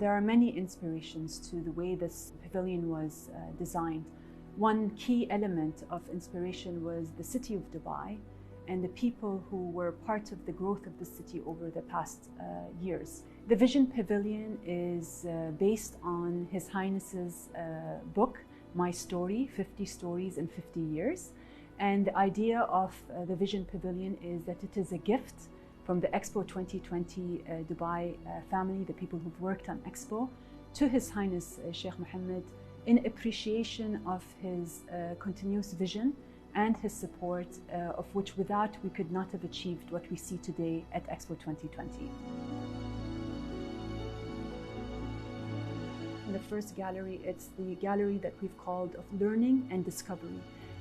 There are many inspirations to the way this pavilion was designed. One key element of inspiration was the city of Dubai and the people who were part of the growth of the city over the past years. The Vision Pavilion is based on His Highness's book, My Story, 50 Stories in 50 Years. And the idea of the Vision Pavilion is that it is a gift from the Expo 2020 Dubai family, the people who've worked on Expo, to His Highness Sheikh Mohammed in appreciation of his continuous vision and his support, of which without we could not have achieved what we see today at Expo 2020. In the first gallery, it's the gallery that we've called of learning and discovery.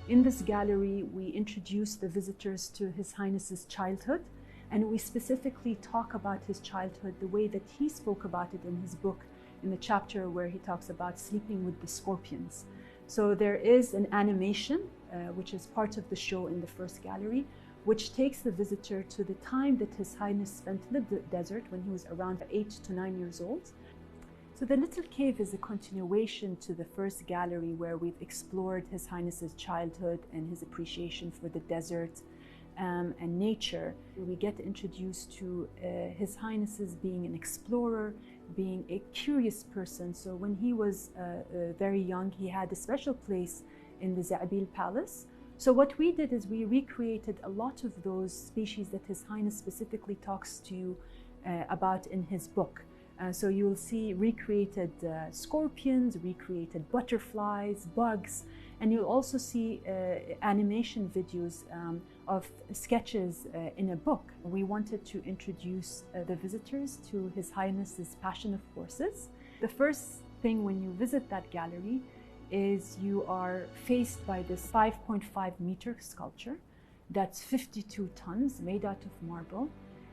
In this gallery, we introduce the visitors to His Highness's childhood, and we specifically talk about his childhood the way that he spoke about it in his book, in the chapter where he talks about sleeping with the scorpions. So there is an animation, which is part of the show in the first gallery, which takes the visitor to the time that His Highness spent in the desert when he was around 8 to 9 years old. So the little cave is a continuation to the first gallery where we've explored His Highness's childhood and his appreciation for the desert and nature. We get introduced to His Highness's being an explorer, being a curious person. So when he was very young, he had a special place in the Za'abil Palace. So what we did is we recreated a lot of those species that His Highness specifically talks to you about in his book. So you'll see recreated scorpions, recreated butterflies, bugs, and you'll also see animation videos of sketches in a book. We wanted to introduce the visitors to His Highness's passion of horses. The first thing when you visit that gallery is you are faced by this 5.5 meter sculpture that's 52 tons made out of marble.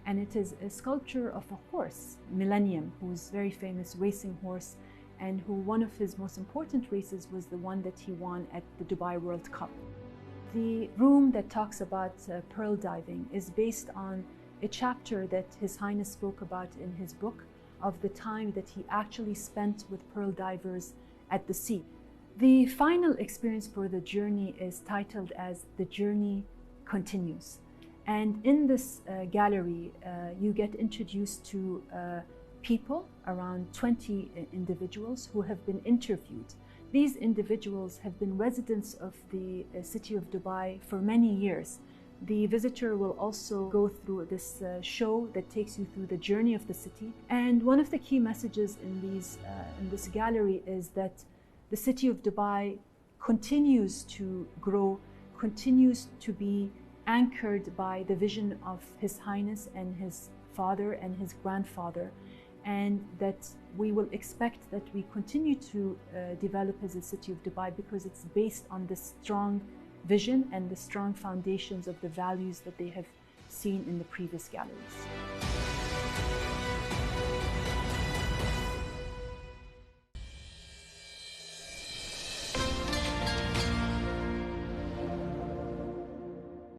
And it is a sculpture of a horse, Millennium, who's a very famous racing horse, and who one of his most important races was the one that he won at the Dubai World Cup. The room that talks about pearl diving is based on a chapter that His Highness spoke about in his book of the time that he actually spent with pearl divers at the sea. The final experience for the journey is titled as The Journey Continues. And in this gallery, you get introduced to people, around 20 individuals who have been interviewed. These individuals have been residents of the city of Dubai for many years. The visitor will also go through this show that takes you through the journey of the city. And one of the key messages in this gallery is that the city of Dubai continues to grow, continues to be anchored by the vision of His Highness and his father and his grandfather, and that we will expect that we continue to develop as a city of Dubai because it's based on the strong vision and the strong foundations of the values that they have seen in the previous galleries.